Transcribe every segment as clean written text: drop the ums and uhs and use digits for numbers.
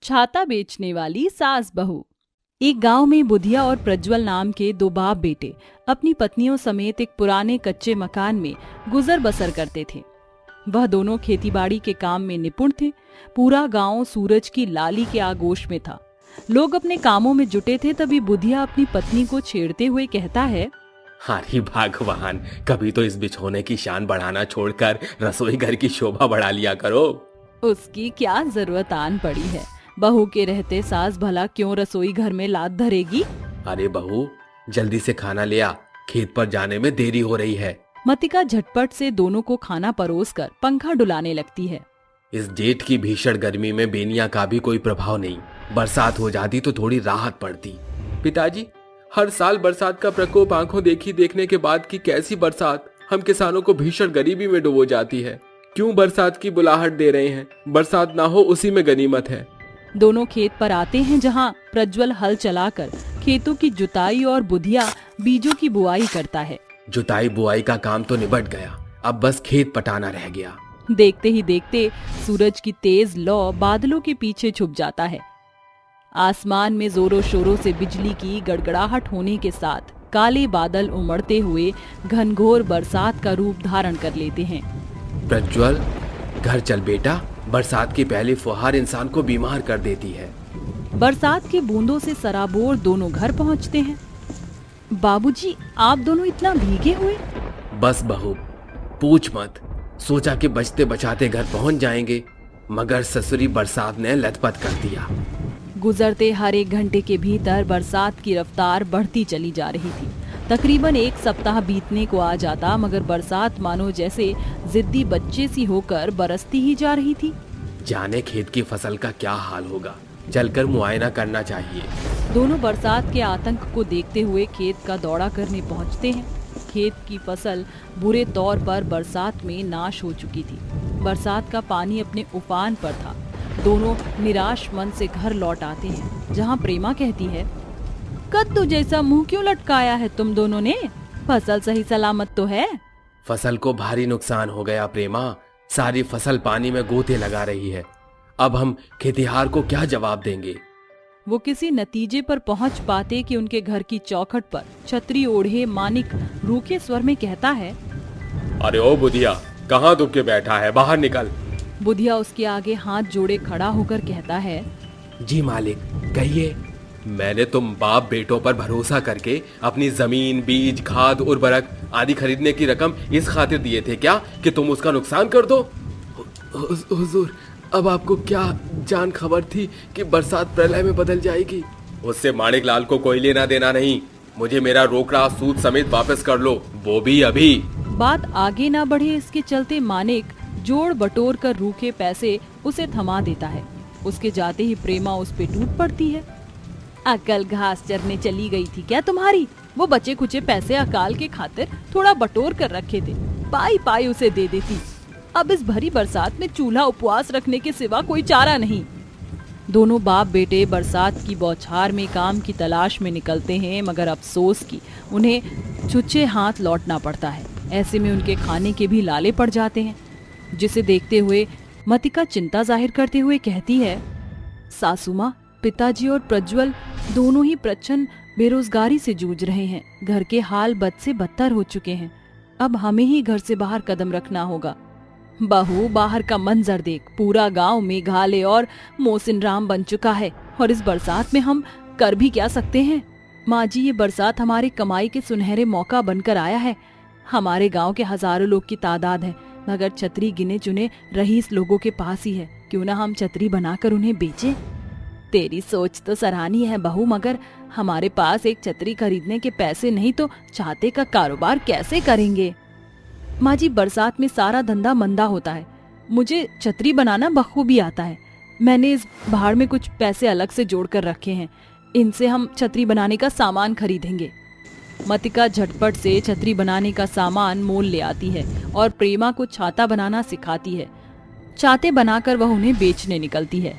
छाता बेचने वाली सास बहू। एक गांव में बुधिया और प्रज्वल नाम के दो बाप बेटे अपनी पत्नियों समेत एक पुराने कच्चे मकान में गुजर बसर करते थे। वह दोनों खेतीबाड़ी के काम में निपुण थे। पूरा गांव सूरज की लाली के आगोश में था। लोग अपने कामों में जुटे थे, तभी बुधिया अपनी पत्नी को छेड़ते हुए कहता है, अरे भगवान, कभी तो इस बिछोने की शान बढ़ाना छोड़कर रसोई घर की शोभा बढ़ा लिया करो। उसकी क्या जरूरत आन पड़ी है। बहू के रहते सास भला क्यों रसोई घर में लात धरेगी। अरे बहू, जल्दी से खाना ले आ, खेत पर जाने में देरी हो रही है। मतिका झटपट से दोनों को खाना परोसकर पंखा डुलाने लगती है। इस जेठ की भीषण गर्मी में बेनिया का भी कोई प्रभाव नहीं। बरसात हो जाती तो थोड़ी राहत पड़ती। पिताजी, हर साल बरसात का प्रकोप आंखों देखी देखने के बाद की कैसी बरसात हम किसानों को भीषण गरीबी में डुबो जाती है। क्यों बरसात की बुलाहट दे रहे हैं? बरसात ना हो उसी में गनीमत है। दोनों खेत पर आते हैं, जहां प्रज्वल हल चलाकर खेतों की जुताई और बुधिया बीजों की बुआई करता है। जुताई बुआई का काम तो निबट गया, अब बस खेत पटाना रह गया। देखते ही देखते सूरज की तेज लौ बादलों के पीछे छुप जाता है। आसमान में जोरों शोरों से बिजली की गड़गड़ाहट होने के साथ काले बादल उमड़ते हुए घनघोर बरसात का रूप धारण कर लेते हैं। प्रज्वल, घर चल बेटा, बरसात की पहली फुहार इंसान को बीमार कर देती है। बरसात की बूंदों से सराबोर दोनों घर पहुंचते हैं। बाबूजी, आप दोनों इतना भीगे हुए? बस बहू, पूछ मत। सोचा कि बचते बचाते घर पहुंच जाएंगे, मगर ससुरी बरसात ने लथपथ कर दिया। गुजरते हर एक घंटे के भीतर बरसात की रफ्तार बढ़ती चली जा रही थी। तकरीबन एक सप्ताह बीतने को आ जाता, मगर बरसात मानो जैसे जिद्दी बच्चे सी होकर बरसती ही जा रही थी। जाने खेत की फसल का क्या हाल होगा, चलकर मुआयना करना चाहिए। दोनों बरसात के आतंक को देखते हुए खेत का दौरा करने पहुंचते हैं। खेत की फसल बुरे तौर पर बरसात में नाश हो चुकी थी। बरसात का पानी अपने उफान पर था। दोनों निराश मन से घर लौट आते हैं, जहां प्रेमा कहती है, कद्दू जैसा मुंह क्यों लटकाया है तुम दोनों ने? फसल सही सलामत तो है? फसल को भारी नुकसान हो गया प्रेमा, सारी फसल पानी में गोते लगा रही है। अब हम खेतिहार को क्या जवाब देंगे? वो किसी नतीजे पर पहुंच पाते कि उनके घर की चौखट पर छतरी ओढ़े मानिक रूखे स्वर में कहता है, अरे ओ बुधिया, कहाँ दुब के बैठा है, बाहर निकल। बुधिया उसके आगे हाथ जोड़े खड़ा होकर कहता है, जी मालिक, कहिए। मैंने तुम बाप बेटों पर भरोसा करके अपनी जमीन, बीज, खाद, उर्वरक आदि खरीदने की रकम इस खातिर दिए थे क्या कि तुम उसका नुकसान कर दो? हुजूर, अब आपको क्या जान खबर थी कि बरसात प्रलय में बदल जाएगी? उससे माणिक लाल को कोई लेना देना नहीं। मुझे मेरा रोकड़ा सूद समेत वापस कर लो, वो भी अभी। बात आगे ना बढ़े इसके चलते मानिक जोड़ बटोर कर रूखे पैसे उसे थमा देता है। उसके जाते ही प्रेमा उस पे टूट पड़ती है। अकल घास चरने चली गई थी क्या तुम्हारी? वो बचे खुचे पैसे अकाल के खातिर थोड़ा बटोर कर रखे थे, पाई पाई उसे दे देती। अब इस भरी बरसात में चूल्हा उपवास रखने के सिवा कोई चारा नहीं। दोनों बाप बेटे बरसात की बौछार में काम की तलाश में निकलते हैं, मगर अफसोस की उन्हें छुच्छे हाथ लौटना पड़ता है। ऐसे में उनके खाने के भी लाले पड़ जाते हैं, जिसे देखते हुए मतिका चिंता जाहिर करते हुए कहती है, सासू माँ, पिताजी और प्रज्वल दोनों ही प्रचंड बेरोजगारी से जूझ रहे हैं। घर के हाल बद से बदतर हो चुके हैं। अब हमें ही घर से बाहर कदम रखना होगा। बहू, बाहर का मंजर देख, पूरा गांव मेघालय और मोहसिन राम बन चुका है, और इस बरसात में हम कर भी क्या सकते हैं? माँ जी, ये बरसात हमारे कमाई के सुनहरे मौका बनकर आया है। हमारे गांव के हजारों लोग की तादाद है, मगर छतरी गिने चुने रईस लोगों के पास ही है। क्यों ना हम छतरी बनाकर उन्हें बेचें? तेरी सोच तो सराहनीय है बहू, मगर हमारे पास एक छतरी खरीदने के पैसे नहीं तो छाते का कारोबार कैसे करेंगे? माँ जी, बरसात में सारा धंधा मंदा होता है। मुझे छतरी बनाना बखूबी आता है। मैंने इस भाड़ में कुछ पैसे अलग से जोड़ कर रखे हैं। इनसे हम छतरी बनाने का सामान खरीदेंगे। मतिका झटपट से छतरी बनाने का सामान मोल ले आती है और प्रेमा को छाता बनाना सिखाती है। छाते बनाकर वह उन्हें बेचने निकलती है।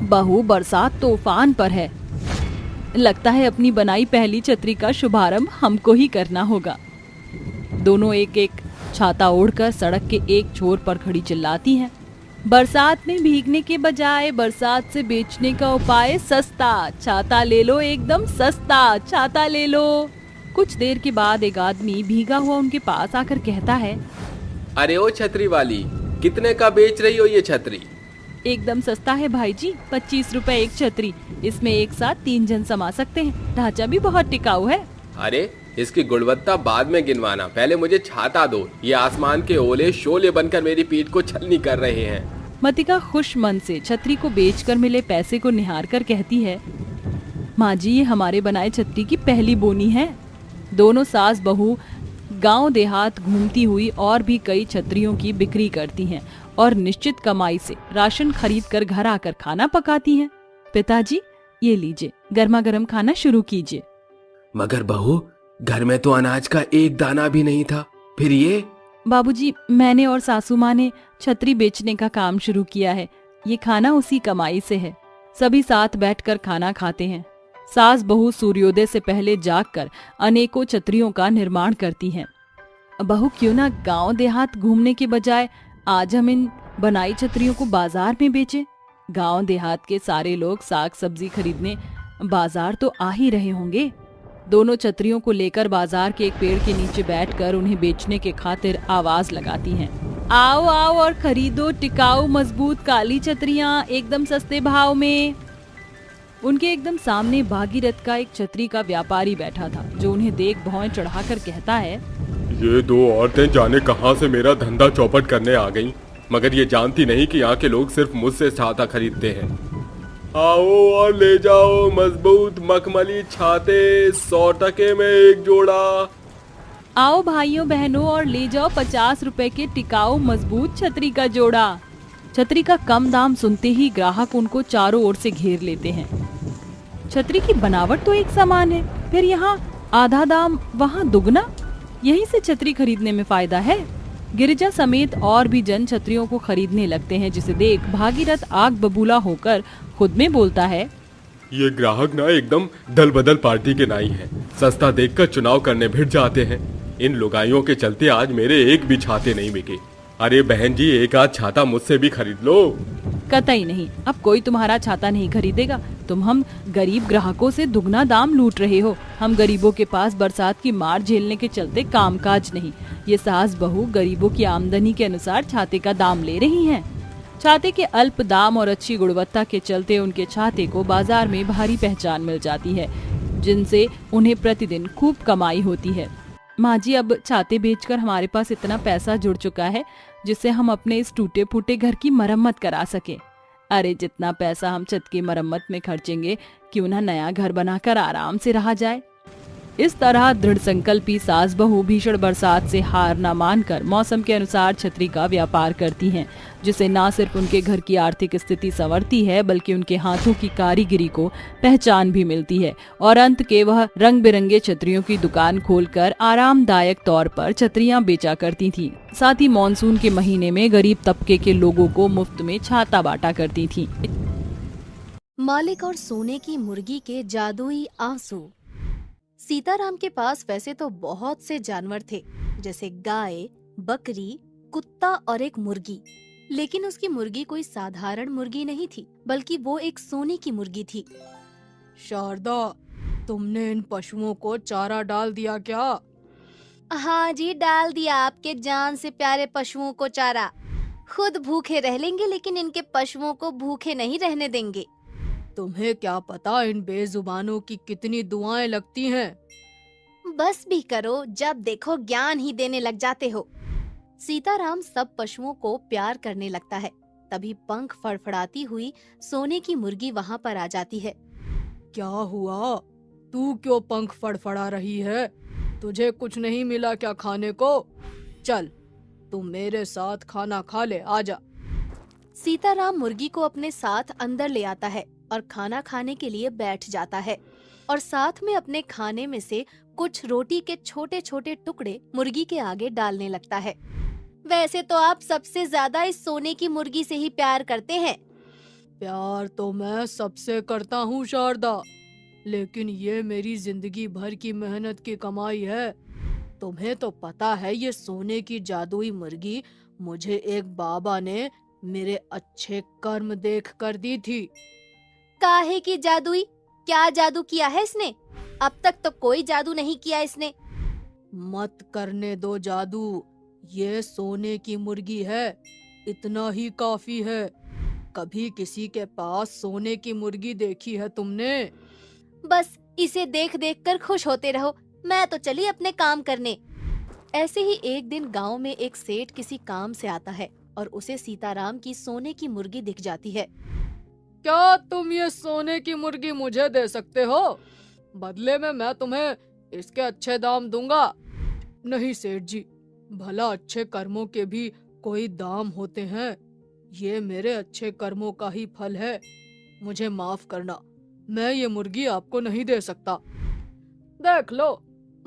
बहू, बरसात तो उफान पर है। लगता है अपनी बनाई पहली छतरी का शुभारंभ हमको ही करना होगा। दोनों एक एक छाता ओढ़कर सड़क के एक छोर पर खड़ी चिल्लाती हैं। बरसात में भीगने के बजाय बरसात से बेचने का उपाय सस्ता। छाता ले लो, एकदम सस्ता, छाता ले लो। कुछ देर के बाद एक आदमी भीगा हुआ उनके पास आकर कहता है, अरे ओ छतरी वाली, कितने का बेच रही हो ये छतरी? एकदम सस्ता है भाई जी, 25 रुपए एक छतरी। इसमें एक साथ 3 जन समा सकते हैं। ढांचा भी बहुत टिकाऊ है। अरे इसकी गुणवत्ता बाद में गिनवाना, पहले मुझे छाता दो। ये आसमान के ओले शोले बनकर मेरी पीठ को छलनी कर रहे हैं। मतिका खुश मन से छतरी को बेचकर मिले पैसे को निहार कर कहती है, माँ जी ये हमारे बनाए छतरी की पहली बोनी है। दोनों सास बहू गांव देहात घूमती हुई और भी कई छतरियों की बिक्री करती हैं और निश्चित कमाई से राशन खरीद कर घर आकर खाना पकाती हैं। पिताजी ये लीजिए, गर्मा गर्म खाना शुरू कीजिए। मगर बहू, घर में तो अनाज का एक दाना भी नहीं था, फिर ये? बाबूजी, मैंने और सासू माँ ने छतरी बेचने का काम शुरू किया है। ये खाना उसी कमाई से है। सभी साथ बैठकर खाना खाते हैं। सास बहू सूर्योदय से पहले जागकर अनेकों छतरियों का निर्माण करती हैं। बहू क्यों ना गांव देहात घूमने के बजाय आज हम इन बनाई छतरियों को बाजार में बेचें। गांव देहात के सारे लोग साग सब्जी खरीदने बाजार तो आ ही रहे होंगे। दोनों छतरियों को लेकर बाजार के एक पेड़ के नीचे बैठकर उन्हें बेचने के खातिर आवाज लगाती हैं। आओ आओ और खरीदो टिकाऊ मजबूत काली छतरियां एकदम सस्ते भाव में। उनके एकदम सामने भागीरथ का एक छतरी का व्यापारी बैठा था, जो उन्हें देख भौं चढ़ाकर कहता है, ये दो औरतें जाने कहां से मेरा धंधा चौपट करने आ गईं, मगर ये जानती नहीं कि यहाँ के लोग सिर्फ मुझसे छाता खरीदते हैं। आओ और ले जाओ मजबूत मखमली छाते, 100 टके में एक जोड़ा। आओ भाइयों बहनों और ले जाओ 50 रुपए के टिकाऊ मजबूत छतरी का जोड़ा। छतरी का कम दाम सुनते ही ग्राहक उनको चारों ओर से घेर लेते हैं। छतरी की बनावट तो एक समान है, फिर यहाँ आधा दाम वहाँ दुगना। यहीं से छतरी खरीदने में फायदा है। गिरिजा समेत और भी जन छतरियों को खरीदने लगते हैं, जिसे देख भागीरथ आग बबूला होकर खुद में बोलता है, ये ग्राहक ना एकदम दल बदल पार्टी के नाई हैं। सस्ता देखकर चुनाव करने भिड़ जाते हैं। इन लुगाइयों के चलते आज मेरे एक भी छाते नहीं बिके। अरे बहन जी, एक आध छाता मुझसे भी खरीद लो। कतई नहीं, अब कोई तुम्हारा छाता नहीं खरीदेगा। तुम हम गरीब ग्राहकों से दुगना दाम लूट रहे हो। हम गरीबों के पास बरसात की मार झेलने के चलते कामकाज नहीं। ये सास बहू गरीबों की आमदनी के अनुसार छाते का दाम ले रही हैं। छाते के अल्प दाम और अच्छी गुणवत्ता के चलते उनके छाते को बाजार में भारी पहचान मिल जाती है, जिनसे उन्हें प्रतिदिन खूब कमाई होती है। माँ जी, अब छाते बेचकर हमारे पास इतना पैसा जुड़ चुका है जिससे हम अपने इस टूटे फूटे घर की मरम्मत करा सके। अरे जितना पैसा हम छत की मरम्मत में खर्चेंगे, क्यों ना नया घर बनाकर आराम से रहा जाए। इस तरह दृढ़ संकल्पी सास बहू भीषण बरसात से हार न मानकर मौसम के अनुसार छतरी का व्यापार करती हैं, जिससे न सिर्फ उनके घर की आर्थिक स्थिति संवरती है, बल्कि उनके हाथों की कारीगरी को पहचान भी मिलती है। और अंत के वह रंग बिरंगे छतरियों की दुकान खोलकर आरामदायक तौर पर छतरियां बेचा करती थी। साथ ही मानसून के महीने में गरीब तबके के लोगों को मुफ्त में छाता बांटा करती थी। मालिक और सोने की मुर्गी के जादुई आंसू। सीताराम के पास वैसे तो बहुत से जानवर थे, जैसे गाय, बकरी, कुत्ता और एक मुर्गी। लेकिन उसकी मुर्गी कोई साधारण मुर्गी नहीं थी, बल्कि वो एक सोने की मुर्गी थी। शारदा, तुमने इन पशुओं को चारा डाल दिया क्या? हाँ जी, डाल दिया आपके जान से प्यारे पशुओं को चारा। खुद भूखे रह लेंगे, लेकिन इनके पशुओं को भूखे नहीं रहने देंगे। तुम्हें क्या पता इन बेजुबानों की कितनी दुआएं लगती हैं। बस भी करो, जब देखो ज्ञान ही देने लग जाते हो। सीताराम सब पशुओं को प्यार करने लगता है। तभी पंख फड़फड़ाती हुई सोने की मुर्गी वहाँ पर आ जाती है। क्या हुआ? तू क्यों पंख फड़फड़ा रही है? तुझे कुछ नहीं मिला क्या खाने को? चल, तू मेरे साथ खाना खा ले, आजा। सीताराम मुर्गी को अपने साथ अंदर ले आता है और खाना खाने के लिए बैठ जाता है, और साथ में अपने खाने में से कुछ रोटी के छोटे छोटे टुकड़े मुर्गी के आगे डालने लगता है। वैसे तो आप सबसे ज्यादा इस सोने की मुर्गी से ही प्यार करते हैं। प्यार तो मैं सबसे करता हूँ शारदा, लेकिन ये मेरी जिंदगी भर की मेहनत की कमाई है। तुम्हें तो पता है, ये सोने की जादुई मुर्गी मुझे एक बाबा ने मेरे अच्छे कर्म देख कर दी थी। काहे की जादुई? क्या जादू किया है इसने? अब तक तो कोई जादू नहीं किया इसने। मत करने दो जादू, ये सोने की मुर्गी है, इतना ही काफी है। कभी किसी के पास सोने की मुर्गी देखी है तुमने? बस इसे देख देख कर खुश होते रहो, मैं तो चली अपने काम करने। ऐसे ही एक दिन गांव में एक सेठ किसी काम से आता है और उसे सीताराम की सोने की मुर्गी दिख जाती है। क्या तुम ये सोने की मुर्गी मुझे दे सकते हो? बदले में मैं तुम्हें इसके अच्छे दाम दूंगा। नहीं सेठ जी, भला अच्छे कर्मों के भी कोई दाम होते हैं। ये मेरे अच्छे कर्मों का ही फल है, मुझे माफ करना, मैं ये मुर्गी आपको नहीं दे सकता। देख लो,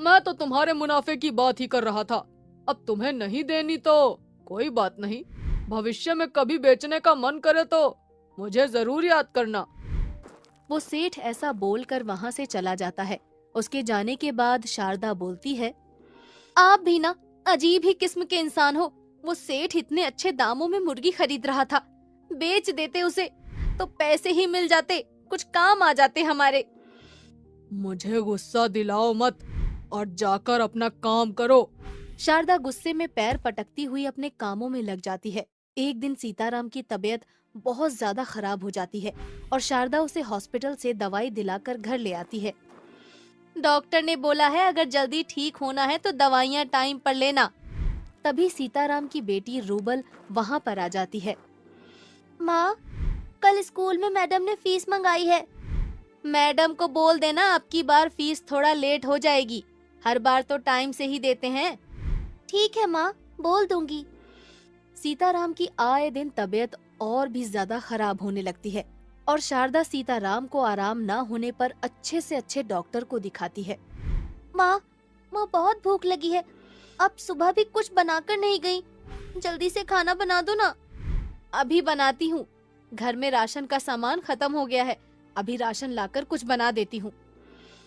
मैं तो तुम्हारे मुनाफे की बात ही कर रहा था। अब तुम्हें नहीं देनी तो कोई बात नहीं, भविष्य में कभी बेचने का मन करे तो मुझे जरूर याद करना। वो सेठ ऐसा बोलकर वहाँ से चला जाता है। उसके जाने के बाद शारदा बोलती है, आप भी ना अजीब ही किस्म के इंसान हो। वो सेठ इतने अच्छे दामों में मुर्गी खरीद रहा था, बेच देते उसे तो पैसे ही मिल जाते, कुछ काम आ जाते हमारे। मुझे गुस्सा दिलाओ मत और जाकर अपना काम करो। शारदा गुस्से में पैर पटकती हुई अपने कामों में लग जाती है। एक दिन सीताराम की तबीयत बहुत ज्यादा खराब हो जाती है और शारदा उसे हॉस्पिटल से दवाई दिलाकर घर ले आती है। डॉक्टर ने बोला है अगर जल्दी ठीक होना है तो दवाइयाँ टाइम पर लेना। तभी सीताराम की बेटी रूबल वहाँ पर आ जाती है। माँ, कल स्कूल में मैडम ने फीस मंगाई है। मैडम को बोल देना आपकी बार फीस थोड़ा लेट हो जाएगी, हर बार तो टाइम से ही देते हैं। ठीक है माँ, बोल दूंगी। सीताराम की आए दिन तबीयत और भी ज्यादा खराब होने लगती है और शारदा सीताराम को आराम न होने पर अच्छे से अच्छे डॉक्टर को दिखाती है। माँ बहुत भूख लगी है, अब सुबह भी कुछ बनाकर नहीं गई, जल्दी से खाना बना दो ना। अभी बनाती हूँ, घर में राशन का सामान खत्म हो गया है, अभी राशन लाकर कुछ बना देती हूँ।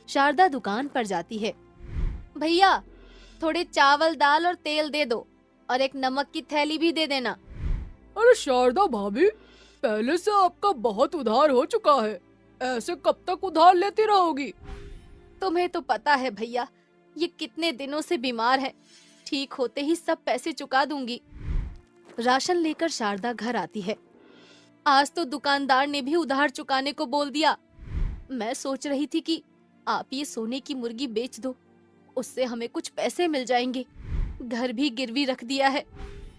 शारदा दुकान पर जाती है। भैया, थोड़े चावल दाल और तेल दे दो और एक नमक की थैली भी दे देना। अरे शारदा भाभी, पहले से आपका बहुत उधार हो चुका है, ऐसे कब तक उधार लेती रहोगी? तुम्हें तो पता है भैया, ये कितने दिनों से बीमार है, ठीक होते ही सब पैसे चुका दूंगी। राशन लेकर शारदा घर आती है। आज तो दुकानदार ने भी उधार चुकाने को बोल दिया। मैं सोच रही थी कि आप ये सोने की मुर्गी बेच दो, उससे हमें कुछ पैसे मिल जाएंगे। घर भी गिरवी रख दिया है,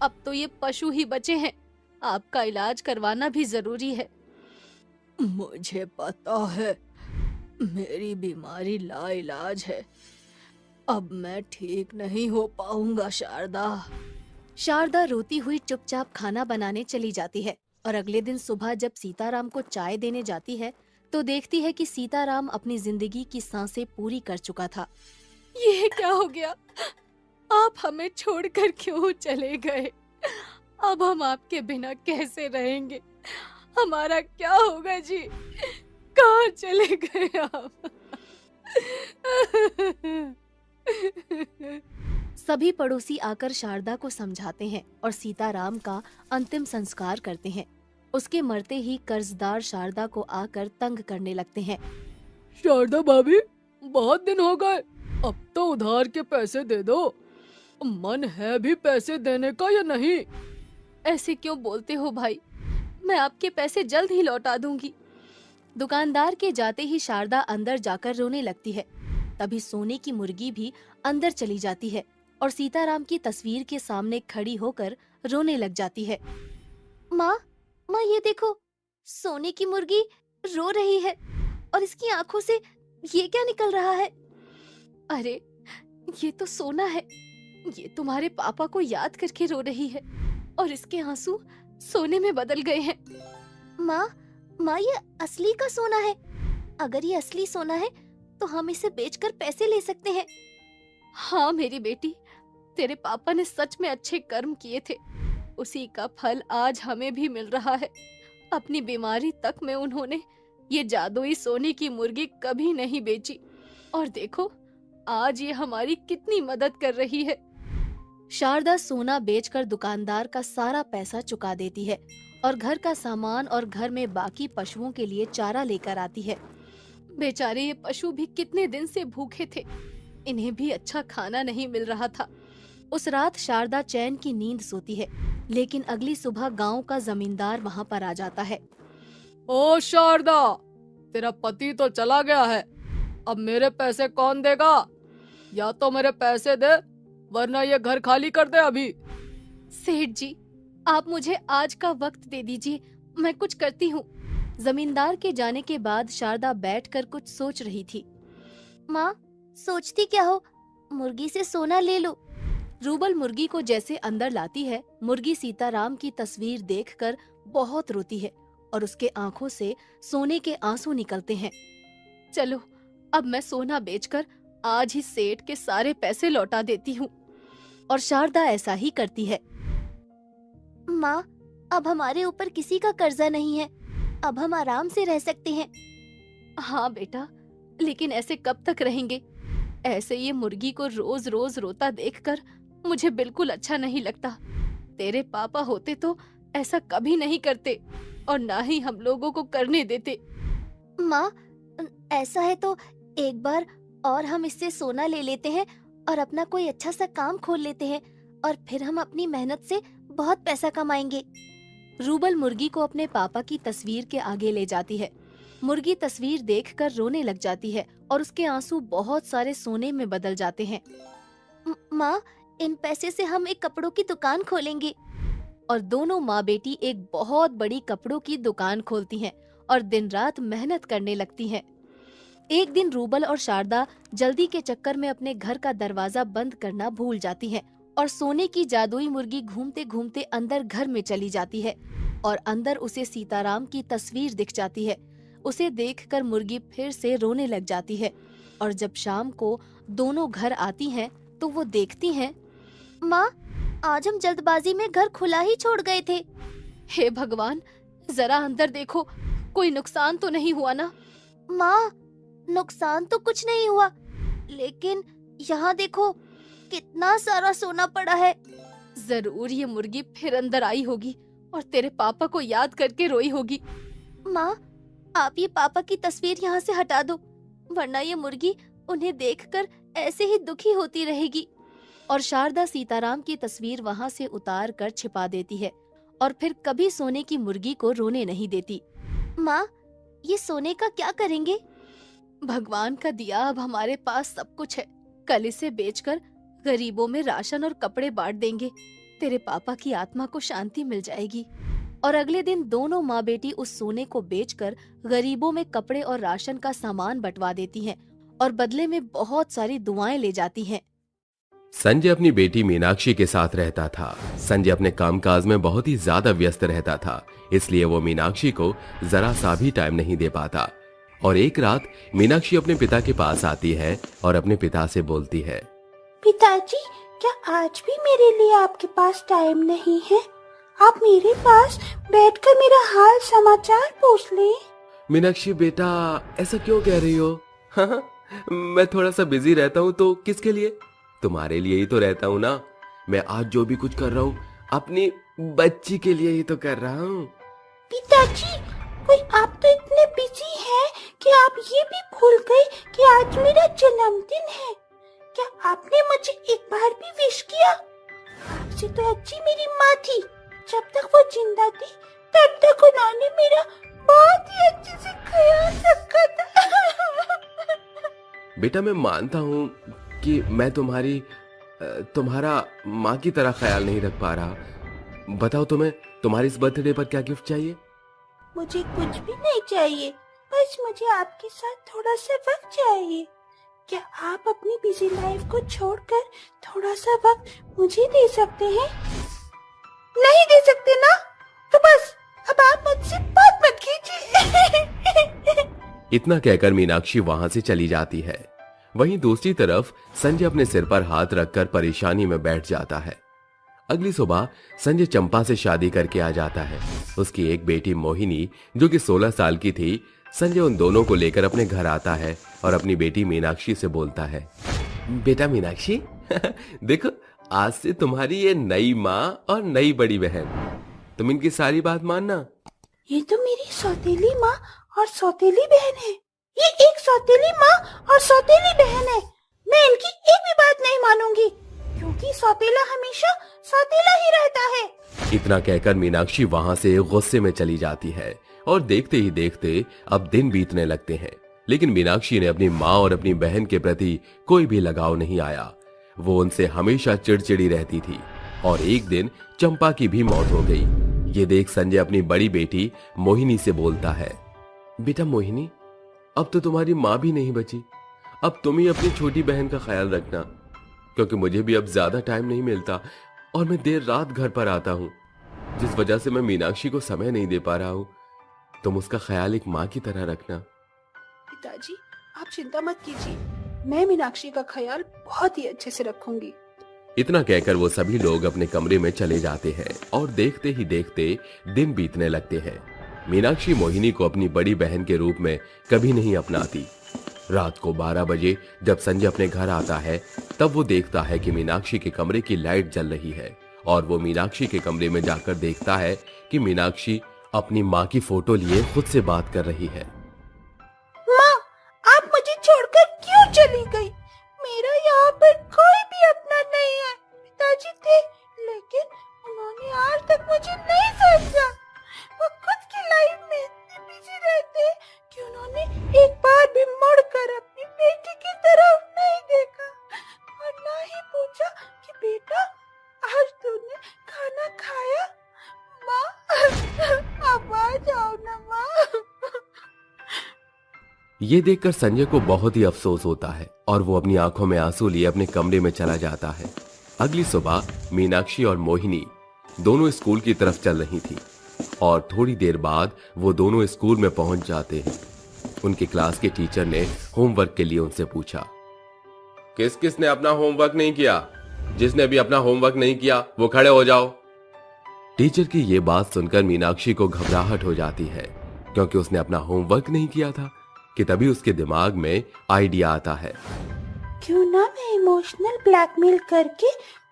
अब तो ये पशु ही बचे हैं, आपका इलाज करवाना भी जरूरी है। मुझे पता है, मेरी बीमारी लाइलाज है, अब मैं ठीक नहीं हो पाऊंगा शारदा। शारदा रोती हुई चुपचाप खाना बनाने चली जाती है और अगले दिन सुबह जब सीताराम को चाय देने जाती है तो देखती है कि सीताराम अपनी जिंदगी की सांसें पूरी कर चुका था। ये क्या हो गया? आप हमें छोड़कर क्यों चले गए? अब हम आपके बिना कैसे रहेंगे? हमारा क्या होगा जी? कहाँ चले गए आप? सभी पड़ोसी आकर शारदा को समझाते हैं और सीताराम का अंतिम संस्कार करते हैं। उसके मरते ही कर्जदार शारदा को आकर तंग करने लगते हैं। शारदा भाभी, बहुत दिन हो गए, अब तो उधार के पैसे दे दो। मन है भी पैसे देने का या नहीं? ऐसे क्यों बोलते हो भाई, मैं आपके पैसे जल्द ही लौटा दूंगी। दुकानदार के जाते ही शारदा अंदर जाकर रोने लगती है। तभी सोने की मुर्गी भी अंदर चली जाती है और सीताराम की तस्वीर के सामने खड़ी होकर रोने लग जाती है। माँ, ये देखो, सोने की मुर्गी रो रही है और इसकी आंखों से ये क्या निकल रहा है? अरे, ये तो सोना है, ये तुम्हारे पापा को याद करके रो रही है और इसके आंसू सोने में बदल गए हैं। माँ, ये असली का सोना है। अगर ये असली सोना है तो हम इसे बेचकर पैसे ले सकते हैं। हाँ मेरी बेटी, तेरे पापा ने सच में अच्छे कर्म किए थे, उसी का फल आज हमें भी मिल रहा है। अपनी बीमारी तक में उन्होंने ये जादुई सोने की मुर्गी कभी नहीं बेची और देखो आज ये हमारी कितनी मदद कर रही है। शारदा सोना बेचकर दुकानदार का सारा पैसा चुका देती है और घर का सामान और घर में बाकी पशुओं के लिए चारा लेकर आती है। बेचारे ये पशु भी कितने दिन से भूखे थे, इन्हें भी अच्छा खाना नहीं मिल रहा था। उस रात शारदा चैन की नींद सोती है, लेकिन अगली सुबह गांव का जमींदार वहां पर आ जाता है। ओ शारदा, तेरा पति तो चला गया है, अब मेरे पैसे कौन देगा? या तो मेरे पैसे दे, वरना ये घर खाली कर दे अभी। सेठ जी, आप मुझे आज का वक्त दे दीजिए, मैं कुछ करती हूँ। जमींदार के जाने के बाद शारदा बैठकर कुछ सोच रही थी। माँ, सोचती क्या हो, मुर्गी से सोना ले लो। रूबल मुर्गी को जैसे अंदर लाती है, मुर्गी सीताराम की तस्वीर देखकर बहुत रोती है और उसके आंखों से सोने के आंसू निकलते हैं। चलो, अब मैं सोना बेचकर आज ही सेठ के सारे पैसे लौटा देती हूँ। और शारदा ऐसा ही करती है। माँ, अब हमारे ऊपर किसी का कर्जा नहीं है, अब हम आराम से रह सकते हैं। हाँ बेटा, लेकिन ऐसे कब तक रहेंगे? ऐसे ये मुर्गी को रोज रोज रोता देखकर मुझे बिल्कुल अच्छा नहीं लगता। तेरे पापा होते तो ऐसा कभी नहीं करते और ना ही हम लोगों को करने देते। माँ, ऐसा है तो एक बार और हम इससे सोना ले लेते हैं और अपना कोई अच्छा सा काम खोल लेते हैं और फिर हम अपनी मेहनत से बहुत पैसा कमाएंगे। रूबल मुर्गी को अपने पापा की तस्वीर के आगे ले जाती है। मुर्गी तस्वीर देखकर रोने लग जाती है और उसके आंसू बहुत सारे सोने में बदल जाते हैं। माँ, इन पैसे से हम एक कपड़ों की दुकान खोलेंगे। और दोनों माँ बेटी एक बहुत बड़ी कपड़ों की दुकान खोलती हैं और दिन रात मेहनत करने लगती हैं। एक दिन रूबल और शारदा जल्दी के चक्कर में अपने घर का दरवाजा बंद करना भूल जाती हैं और सोने की जादुई मुर्गी घूमते घूमते अंदर घर में चली जाती है और अंदर उसे सीताराम की तस्वीर दिख जाती है। उसे देखकर मुर्गी फिर से रोने लग जाती है और जब शाम को दोनों घर आती हैं तो वो देखती हैं, माँ, आज हम जल्दबाजी में घर खुला ही छोड़ गए थे। हे भगवान, जरा अंदर देखो, कोई नुकसान तो नहीं हुआ ना? माँ, नुकसान तो कुछ नहीं हुआ, लेकिन यहाँ देखो कितना सारा सोना पड़ा है। जरूर ये मुर्गी फिर अंदर आई होगी और तेरे पापा को याद करके रोई होगी। माँ, आप ये पापा की तस्वीर यहाँ से हटा दो, वरना ये मुर्गी उन्हें देखकर ऐसे ही दुखी होती रहेगी। और शारदा सीताराम की तस्वीर वहाँ से उतार कर छिपा देती है और फिर कभी सोने की मुर्गी को रोने नहीं देती। माँ, ये सोने का क्या करेंगे? भगवान का दिया अब हमारे पास सब कुछ है, कल इसे बेचकर गरीबों में राशन और कपड़े बांट देंगे, तेरे पापा की आत्मा को शांति मिल जाएगी। और अगले दिन दोनों माँ बेटी उस सोने को बेचकर गरीबों में कपड़े और राशन का सामान बंटवा देती हैं और बदले में बहुत सारी दुआएं ले जाती हैं। संजय अपनी बेटी मीनाक्षी के साथ रहता था। संजय अपने कामकाज में बहुत ही ज्यादा व्यस्त रहता था, इसलिए वो मीनाक्षी को जरा सा भी टाइम नहीं दे पाता। और एक रात मीनाक्षी अपने पिता के पास आती है और अपने पिता से बोलती है, पिताजी, क्या आज भी मेरे लिए आपके पास टाइम नहीं है? आप मेरे पास बैठकर मेरा हाल समाचार पूछ लें। मीनाक्षी बेटा, ऐसा क्यों कह रही हो? हाँ, मैं थोड़ा सा बिजी रहता हूँ तो किसके लिए? तुम्हारे लिए ही तो रहता हूँ ना। मैं आज जो भी कुछ कर रहा हूँ अपनी बच्ची के लिए ही तो कर रहा हूँ। पिताजी, कोई आप तो इतने बिजी हैं कि आप ये भी भूल गए कि आज मेरा जन्मदिन है। क्या आपने मुझे एक बार भी विश किया? आपसे तो अच्छी मेरी माँ थी, जब तक वो जिंदा थी तब तक उन्होंने मेरा बहुत ही अच्छे से ख्याल रखा था। बेटा, मैं मानता हूँ कि मैं तुम्हारा माँ की तरह ख्याल नहीं रख पा रहा। बताओ, तुम्हें तुम्हारी इस बर्थडे पर क्या गिफ्ट चाहिए? मुझे कुछ भी नहीं चाहिए, बस मुझे आपके साथ थोड़ा सा वक्त चाहिए। क्या आप अपनी बिजी लाइफ को छोड़कर थोड़ा सा वक्त मुझे दे सकते हैं? नहीं दे सकते ना? तो बस अब आप मुझसे बात मत कीजिए। इतना कहकर मीनाक्षी वहां से चली जाती है। वहीं दूसरी तरफ संजय अपने सिर पर हाथ रखकर परेशानी में बैठ जाता है। अगली सुबह संजय चंपा से शादी करके आ जाता है। उसकी एक बेटी मोहिनी जो कि 16 साल की थी। संजय उन दोनों को लेकर अपने घर आता है और अपनी बेटी मीनाक्षी से बोलता है, बेटा मीनाक्षी, देखो आज से तुम्हारी ये नई माँ और नई बड़ी बहन, तुम इनकी सारी बात मानना। ये तो मेरी सौतेली माँ और सौतेली बहन है। ये एक सौतेली माँ और सौतेली बहन है। मैं इनकी एक भी बात नहीं मानूंगी, क्योंकि सौतेला हमेशा सौतेला ही रहता है। इतना कहकर मीनाक्षी वहां से गुस्से में चली जाती है और देखते ही देखते अब दिन बीतने लगते हैं। लेकिन मीनाक्षी ने अपनी माँ और अपनी बहन के प्रति कोई भी लगाव नहीं आया। वो उनसे हमेशा चिड़चिड़ी रहती थी और एक दिन चंपा की भी मौत हो गई। ये देख संजय अपनी बड़ी बेटी मोहिनी से बोलता है, बेटा मोहिनी, अब तो तुम्हारी माँ भी नहीं बची। अब तुम ही अपनी छोटी बहन का ख्याल रखना, क्योंकि मुझे भी अब ज्यादा टाइम नहीं मिलता और मैं देर रात घर पर आता हूँ, जिस वजह से मैं मीनाक्षी को समय नहीं दे पा रहा हूँ। तुम उसका ख्याल एक माँ की तरह रखना। पिताजी, आप चिंता मत कीजिए, मैं मीनाक्षी का ख्याल बहुत ही अच्छे से रखूंगी। इतना कहकर वो सभी लोग अपने कमरे में चले जाते हैं और देखते ही देखते दिन बीतने लगते हैं। मीनाक्षी मोहिनी को अपनी बड़ी बहन के रूप में कभी नहीं अपनाती। रात को 12 बजे जब संजय अपने घर आता है, तब वो देखता है कि मीनाक्षी के कमरे की लाइट जल रही है और वो मीनाक्षी के कमरे में जाकर देखता है कि मीनाक्षी अपनी माँ की फोटो लिए खुद से बात कर रही है। माँ, आप मुझे छोड़कर क्यों चली गई? मेरा यहाँ पर कोई भी अपना नहीं है। पिताजी थे, लेकिन उन्होंने आज तक मुझे नहीं समझा। वो खुद की लाइफ में इतने बिजी रहते हैं कि उन्होंने एक बार भी मुड़कर अपनी बेटी की तरफ नहीं देखा और ना ही पूछा कि बेटा, आज तूने खाना खाया? माँ, अब आ जाओ ना माँ। ये देखकर संजय को बहुत ही अफसोस होता है और वो अपनी आंखों में आंसू लिए अपने कमरे में चला जाता है। अगली सुबह मीनाक्षी और मोहिनी दोनों स्कूल की तरफ चल रही थी और थोड़ी देर बाद वो दोनों स्कूल में पहुंच जाते हैं। उनकी क्लास के टीचर ने होमवर्क के लिए उनसे पूछा, किस किस ने अपना होमवर्क नहीं किया? जिसने भी अपना होमवर्क नहीं किया वो खड़े हो जाओ। टीचर की ये बात सुनकर मीनाक्षी को घबराहट हो जाती है, क्योंकि उसने अपना होमवर्क नहीं किया था कि तभी उसके दिमाग में आइडिया आता है, क्यों ना मैं इमोशनल ब्लैकमेल करके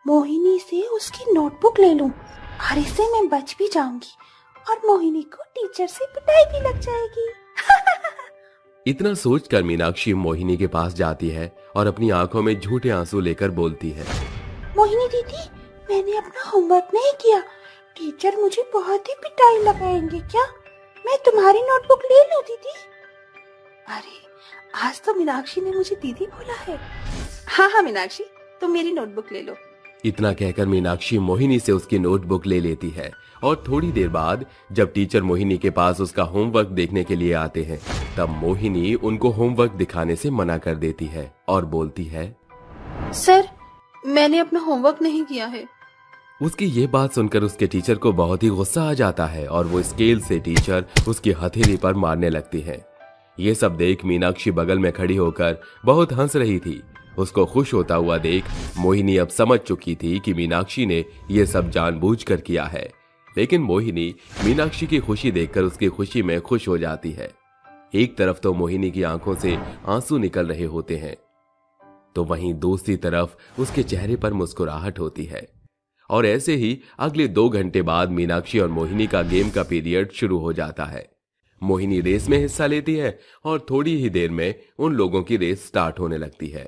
मोहिनी से उसकी नोटबुक ले लूं और इससे मैं बच भी जाऊंगी और मोहिनी को टीचर से पिटाई भी लग जाएगी। इतना सोचकर मीनाक्षी मोहिनी के पास जाती है और अपनी आंखों में झूठे आंसू लेकर बोलती है, मोहिनी दीदी, मैंने अपना होमवर्क नहीं किया। टीचर मुझे बहुत ही पिटाई लगाएंगे क्या? मैं तुम्हारी नोटबुक ले लूं दीदी? अरे, आज तो मीनाक्षी ने मुझे दीदी बोला है। हाँ मीनाक्षी, तुम मेरी नोटबुक ले लो। इतना कहकर मीनाक्षी मोहिनी से उसकी नोटबुक ले लेती है और थोड़ी देर बाद जब टीचर मोहिनी के पास उसका होमवर्क देखने के लिए आते हैं, तब मोहिनी उनको होमवर्क दिखाने से मना कर देती है और बोलती है, सर, मैंने अपना होमवर्क नहीं किया है। उसकी ये बात सुनकर उसके टीचर को बहुत ही गुस्सा आ जाता है और वो स्केल से टीचर उसकी हथेली पर मारने लगती है। ये सब देख मीनाक्षी बगल में खड़ी होकर बहुत हंस रही थी। उसको खुश होता हुआ देख मोहिनी अब समझ चुकी थी कि मीनाक्षी ने ये सब जानबूझकर किया है, लेकिन मोहिनी मीनाक्षी की खुशी देखकर उसकी खुशी में खुश हो जाती है। एक तरफ तो मोहिनी की आंखों से आंसू निकल रहे होते हैं, तो वहीं दूसरी तरफ उसके चेहरे पर मुस्कुराहट होती है। और ऐसे ही अगले 2 घंटे बाद मीनाक्षी और मोहिनी का गेम का पीरियड शुरू हो जाता है। मोहिनी रेस में हिस्सा लेती है और थोड़ी ही देर में उन लोगों की रेस स्टार्ट होने लगती है।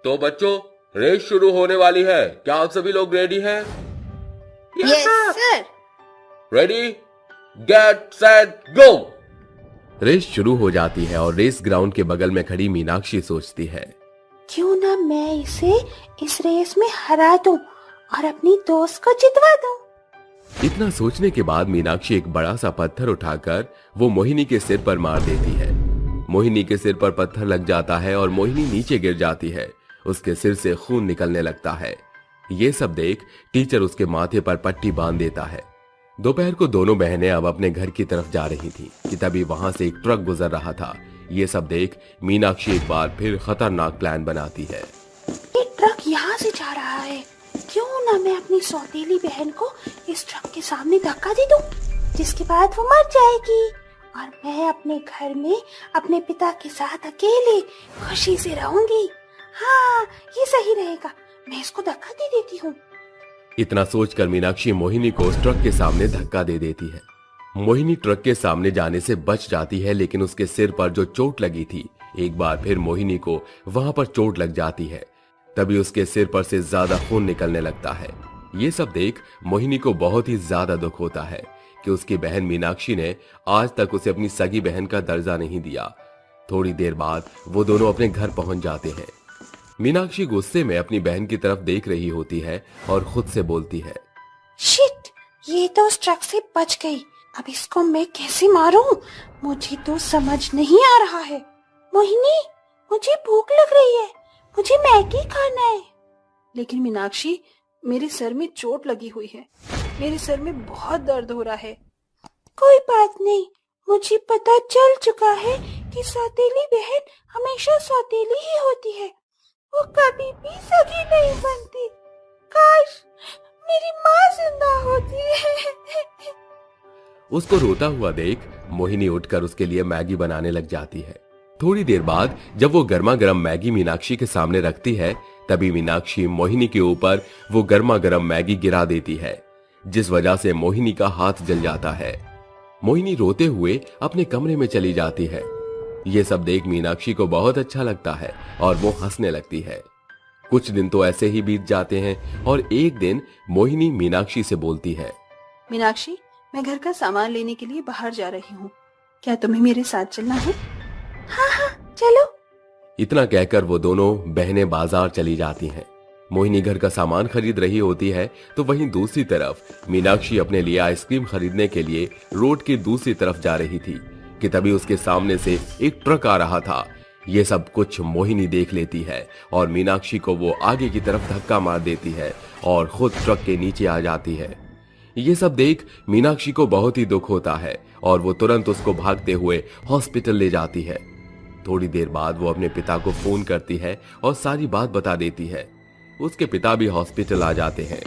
तो बच्चों, रेस शुरू होने वाली है, क्या आप सभी लोग रेडी हैं? Yes sir. Ready, get set go. Race शुरू हो जाती है और रेस ग्राउंड के बगल में खड़ी मीनाक्षी सोचती है, क्यों ना मैं इसे इस रेस में हरा दूं और अपनी दोस्त को जितवा दूं। इतना सोचने के बाद मीनाक्षी एक बड़ा सा पत्थर उठाकर वो मोहिनी के सिर पर मार देती है। मोहिनी के सिर पर पत्थर लग जाता है और मोहिनी नीचे गिर जाती है। उसके सिर से खून निकलने लगता है। ये सब देख टीचर उसके माथे पर पट्टी बांध देता है। दोपहर को दोनों बहनें अब अपने घर की तरफ जा रही थी कि तभी वहां से एक ट्रक गुजर रहा था। ये सब देख मीनाक्षी एक बार फिर खतरनाक प्लान बनाती है। ये ट्रक यहाँ से जा रहा है, क्यों ना मैं अपनी सौतेली बहन को इस ट्रक के सामने धक्का दे दूं, जिसके बाद वो मर जाएगी और मैं अपने घर में अपने पिता के साथ अकेले खुशी से रहूंगी। हाँ, ये सही रहेगा। मैं इसको धक्का दे देती हूँ। इतना सोचकर मीनाक्षी मोहिनी को उस ट्रक के सामने धक्का दे देती है। मोहिनी ट्रक के सामने जाने से बच जाती है, लेकिन उसके सिर पर जो चोट लगी थी, एक बार फिर मोहिनी को वहां पर चोट लग जाती है। तभी उसके सिर पर से ज्यादा खून निकलने लगता है। ये सब देख मोहिनी को बहुत ही ज्यादा दुख होता है कि उसकी बहन मीनाक्षी ने आज तक उसे अपनी सगी बहन का दर्जा नहीं दिया। थोड़ी देर बाद वो दोनों अपने घर पहुंच जाते हैं। मीनाक्षी गुस्से में अपनी बहन की तरफ देख रही होती है और खुद से बोलती है, शिट, ये तो उस ट्रक से बच गई। अब इसको मैं कैसे मारूं? मुझे तो समझ नहीं आ रहा है। मोहिनी, मुझे भूख लग रही है, मुझे मैगी खाना है। लेकिन मीनाक्षी, मेरे सर में चोट लगी हुई है, मेरे सर में बहुत दर्द हो रहा है। कोई बात नहीं, मुझे पता चल चुका है कि सौतेली बहन हमेशा सौतेली ही होती है, वो कभी भी सगी नहीं बनती। काश मेरी माँ जिंदा होती है। उसको रोता हुआ देख मोहिनी उठकर उसके लिए मैगी बनाने लग जाती है। थोड़ी देर बाद जब वो गर्मा गर्म मैगी मीनाक्षी के सामने रखती है, तभी मीनाक्षी मोहिनी के ऊपर वो गर्मा गर्म मैगी गिरा देती है, जिस वजह से मोहिनी का हाथ जल जाता है। मोहिनी रोते हुए अपने कमरे में चली जाती है। ये सब देख मीनाक्षी को बहुत अच्छा लगता है और वो हंसने लगती है। कुछ दिन तो ऐसे ही बीत जाते हैं और एक दिन मोहिनी मीनाक्षी से बोलती है, मीनाक्षी, मैं घर का सामान लेने के लिए बाहर जा रही हूँ, क्या तुम्हें मेरे साथ चलना है? हाँ हाँ, चलो। इतना कहकर वो दोनों बहनें बाजार चली जाती हैं। मोहिनी घर का सामान खरीद रही होती है तो वहीं दूसरी तरफ मीनाक्षी अपने लिए आइसक्रीम खरीदने के लिए रोड की दूसरी तरफ जा रही थी कि तभी उसके सामने से एक ट्रक आ रहा था। ये सब कुछ मोहिनी देख लेती है और मीनाक्षी को वो आगे की तरफ धक्का मार देती है और खुद ट्रक के नीचे आ जाती है। ये सब देख मीनाक्षी को बहुत ही दुख होता है और वो तुरंत उसको भागते हुए हॉस्पिटल ले जाती है। थोड़ी देर बाद वो अपने पिता को फोन करती है और सारी बात बता देती है। उसके पिता भी हॉस्पिटल आ जाते हैं।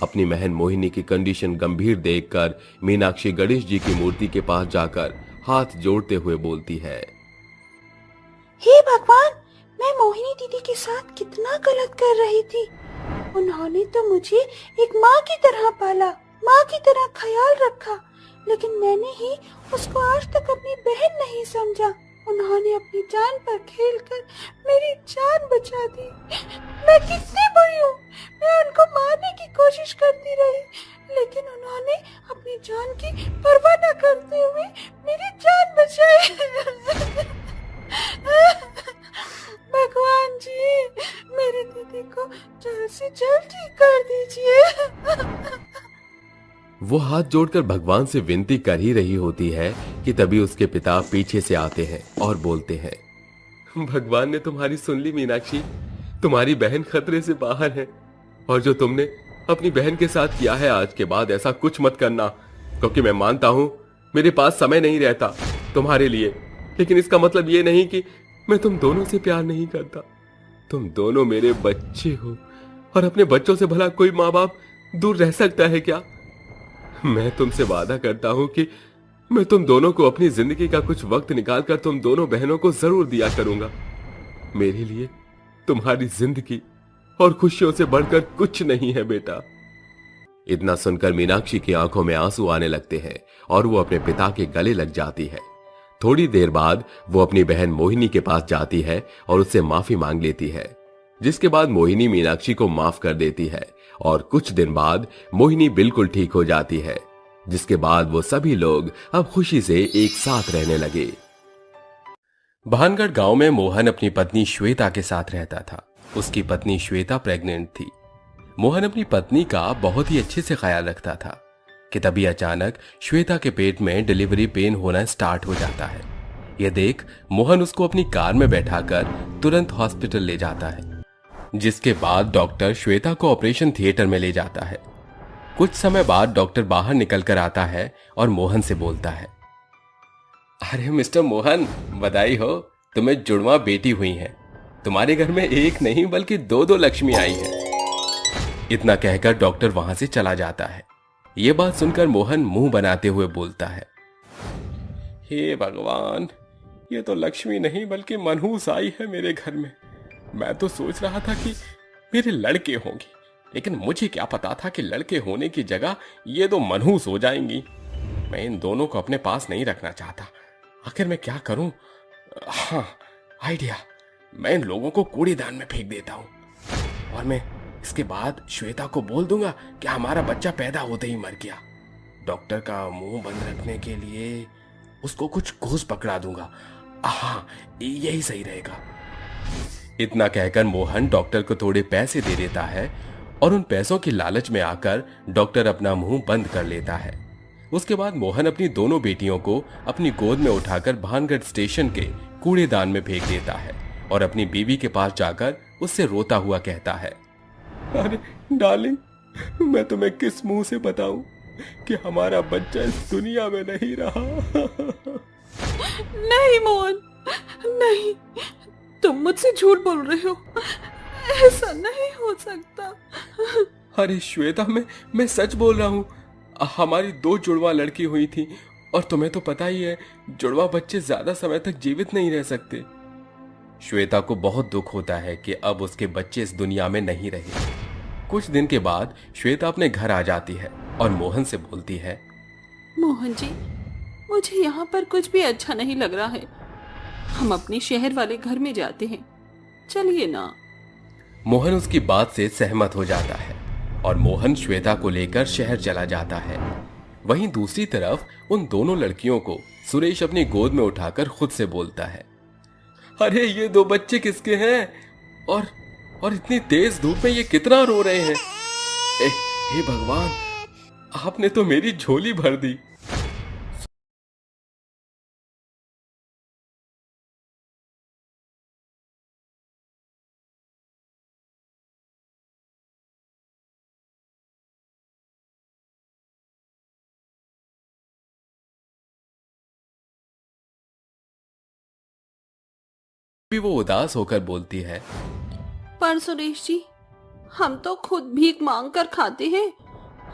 अपनी बहन मोहिनी की कंडीशन गंभीर देखकर मीनाक्षी गणेश जी की मूर्ति के पास जाकर हाथ जोड़ते हुए बोलती है, हे भगवान, मैं मोहिनी दीदी के साथ कितना गलत कर रही थी। उन्होंने तो मुझे एक माँ की तरह पाला, माँ की तरह ख्याल रखा, लेकिन मैंने ही उसको आज तक अपनी बहन नहीं समझा। उन्होंने अपनी जान पर खेलकर मेरी जान बचा दी। मैं कितनी बुरी हूँ। मैं उनको मारने की कोशिश करती रही, लेकिन उन्होंने अपनी जान की परवाह न करते हुए मेरी जान बचाई। भगवान जी, मेरी दीदी को जल्द से जल्द ठीक कर दीजिए। वो हाथ जोड़कर भगवान से विनती कर ही रही होती है कि तभी उसके पिता पीछे से आते हैं और बोलते हैं, भगवान ने तुम्हारी सुन ली मीनाक्षी, तुम्हारी बहन खतरे से बाहर है और जो तुमने अपनी बहन के साथ किया है, आज के बाद ऐसा कुछ मत करना, क्योंकि मैं मानता हूं मेरे पास समय नहीं रहता तुम्हारे लिए, लेकिन इसका मतलब ये नहीं कि मैं तुम दोनों से प्यार नहीं करता। तुम दोनों मेरे बच्चे हो और अपने बच्चों से भला कोई माँ बाप दूर रह सकता है क्या? मैं तुमसे वादा करता हूं कि मैं तुम दोनों को अपनी जिंदगी का कुछ वक्त निकालकर तुम दोनों बहनों को जरूर दिया करूंगा। मेरे लिए तुम्हारी जिंदगी और खुशियों से बढ़कर कुछ नहीं है बेटा। इतना सुनकर मीनाक्षी की आंखों में आंसू आने लगते हैं और वो अपने पिता के गले लग जाती है। थोड़ी देर बाद वो अपनी बहन मोहिनी के पास जाती है और उससे माफी मांग लेती है, जिसके बाद मोहिनी मीनाक्षी को माफ कर देती है और कुछ दिन बाद मोहिनी बिल्कुल ठीक हो जाती है, जिसके बाद वो सभी लोग अब खुशी से एक साथ रहने लगे। भानगढ़ गांव में मोहन अपनी पत्नी श्वेता के साथ रहता था। उसकी पत्नी श्वेता प्रेग्नेंट थी। मोहन अपनी पत्नी का बहुत ही अच्छे से ख्याल रखता था कि तभी अचानक श्वेता के पेट में डिलीवरी पेन होना स्टार्ट हो जाता है। यह देख मोहन उसको अपनी कार में बैठाकर तुरंत हॉस्पिटल ले जाता है, जिसके बाद डॉक्टर श्वेता को ऑपरेशन थिएटर में ले जाता है। कुछ समय बाद डॉक्टर बाहर निकल कर आता है और मोहन से बोलता है, अरे मिस्टर मोहन, बधाई हो, तुम्हें जुड़वा बेटी हुई है। तुम्हारे घर में एक नहीं बल्कि दो लक्ष्मी आई है। इतना कहकर डॉक्टर वहां से चला जाता है। ये बात सुनकर मोहन मुंह बनाते हुए बोलता है, हे भगवान, ये तो लक्ष्मी नहीं बल्कि मनहूस आई है मेरे घर में। मैं तो सोच रहा था कि मेरे लड़के होंगे, लेकिन मुझे क्या पता था कि लड़के होने की जगह ये दो मनहूस हो जाएंगी। मैं इन दोनों को अपने पास नहीं रखना चाहता। आखिर मैं क्या करूं? हाँ, आइडिया। मैं इन लोगों को कूड़ेदान में फेंक देता हूं और मैं इसके बाद श्वेता को बोल दूंगा कि हमारा बच्चा पैदा होते ही मर गया। डॉक्टर का मुंह बंद रखने के लिए उसको कुछ घूस पकड़ा दूंगा। हाँ, यही सही रहेगा। इतना कहकर मोहन डॉक्टर को थोड़े पैसे दे देता है और उन पैसों की लालच में आकर डॉक्टर अपना मुंह बंद कर लेता है। उसके बाद मोहन अपनी दोनों बेटियों को अपनी गोद में उठाकर भानगढ़ स्टेशन के कूड़ेदान में फेंक देता है और अपनी बीवी के पास जाकर उससे रोता हुआ कहता है, अरे डार्लिंग, मैं तुम्हें किस मुंह से बताऊं कि हमारा बच्चा इस दुनिया में नहीं रहा। नहीं मोहन, नहीं, तुम मुझसे झूठ बोल रहे हो। ऐसा नहीं हो सकता। अरे श्वेता, मैं सच बोल रहा हूँ। हमारी 2 जुड़वा लड़की हुई थी और तुम्हें तो पता ही है, जुड़वा बच्चे ज्यादा समय तक जीवित नहीं रह सकते। श्वेता को बहुत दुख होता है कि अब उसके बच्चे इस दुनिया में नहीं रहे। कुछ दिन के बाद श्वेता अपने घर आ जाती है और मोहन से बोलती है, मोहन जी, मुझे यहाँ पर कुछ भी अच्छा नहीं लग रहा है। हम अपने शहर वाले घर में जाते हैं, चलिए ना। मोहन उसकी बात से सहमत हो जाता है और मोहन श्वेता को लेकर शहर चला जाता है। वहीं दूसरी तरफ उन दोनों लड़कियों को सुरेश अपनी गोद में उठाकर खुद से बोलता है, अरे ये 2 बच्चे किसके हैं और इतनी तेज धूप में ये कितना रो रहे हैं। हे भगवान, आपने तो मेरी झोली भर दी। भी वो उदास होकर बोलती है, पर सुरेश जी, हम तो खुद भीख मांग कर खाते हैं।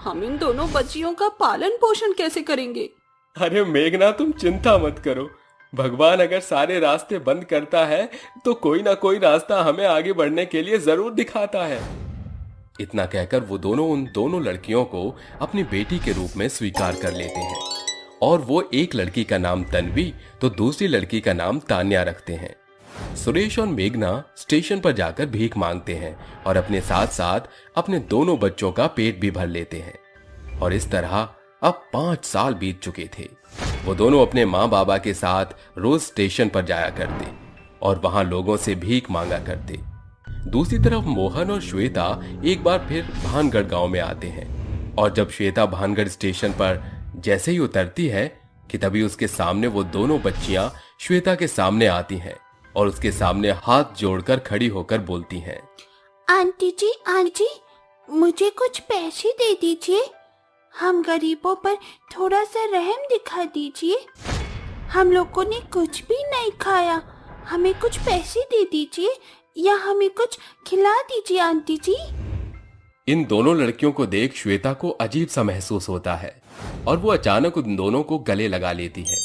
हम इन दोनों बच्चियों का पालन पोषण कैसे करेंगे? अरे मेघना, तुम चिंता मत करो। भगवान अगर सारे रास्ते बंद करता है तो कोई ना कोई रास्ता हमें आगे बढ़ने के लिए जरूर दिखाता है। इतना कहकर वो दोनों उन दोनों लड़कियों को अपनी बेटी के रूप में स्वीकार कर लेते हैं और वो एक लड़की का नाम तन्वी तो दूसरी लड़की का नाम तान्या रखते हैं। सुरेश और मेघना स्टेशन पर जाकर भीख मांगते हैं और अपने साथ साथ अपने दोनों बच्चों का पेट भी भर लेते हैं। और इस तरह अब 5 साल बीत चुके थे। वो दोनों अपने माँ बाबा के साथ रोज स्टेशन पर जाया करते और वहां लोगों से भीख मांगा करते। दूसरी तरफ मोहन और श्वेता एक बार फिर भानगढ़ गांव में आते हैं और जब श्वेता भानगढ़ स्टेशन पर जैसे ही उतरती है कि तभी उसके सामने वो दोनों बच्चियां श्वेता के सामने आती हैं और उसके सामने हाथ जोड़कर खड़ी होकर बोलती हैं, आंटी जी, मुझे कुछ पैसे दे दीजिए। हम गरीबों पर थोड़ा सा रहम दिखा दीजिए। हम लोगों ने कुछ भी नहीं खाया, हमें कुछ पैसे दे दीजिए या हमें कुछ खिला दीजिए आंटी जी। इन दोनों लड़कियों को देख श्वेता को अजीब सा महसूस होता है और वो अचानक उन दोनों को गले लगा लेती है।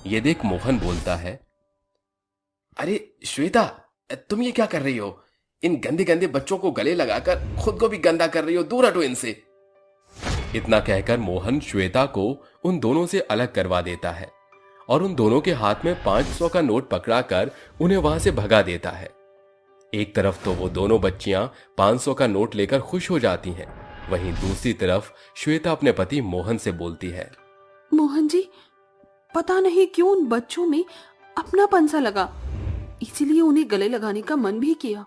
ये देख मोहन बोलता है, अरे श्वेता, तुम ये क्या कर रही हो? इन गंदे गंदे बच्चों को गले लगाकर खुद को भी गंदा कर रही हो, दूर हटो इनसे। इतना कहकर मोहन श्वेता को उन दोनों से अलग करवा देता है और उन दोनों के हाथ में 500 का नोट पकड़ाकर उन्हें वहां से भगा देता है। एक तरफ तो वो दोनों बच्चियां 500 का नोट लेकर खुश हो जाती हैं, वहीं दूसरी तरफ श्वेता अपने पति मोहन से बोलती है, मोहन जी, पता नहीं क्यों उन बच्चों में अपनापन सा लगा, इसीलिए उन्हें गले लगाने का मन भी किया।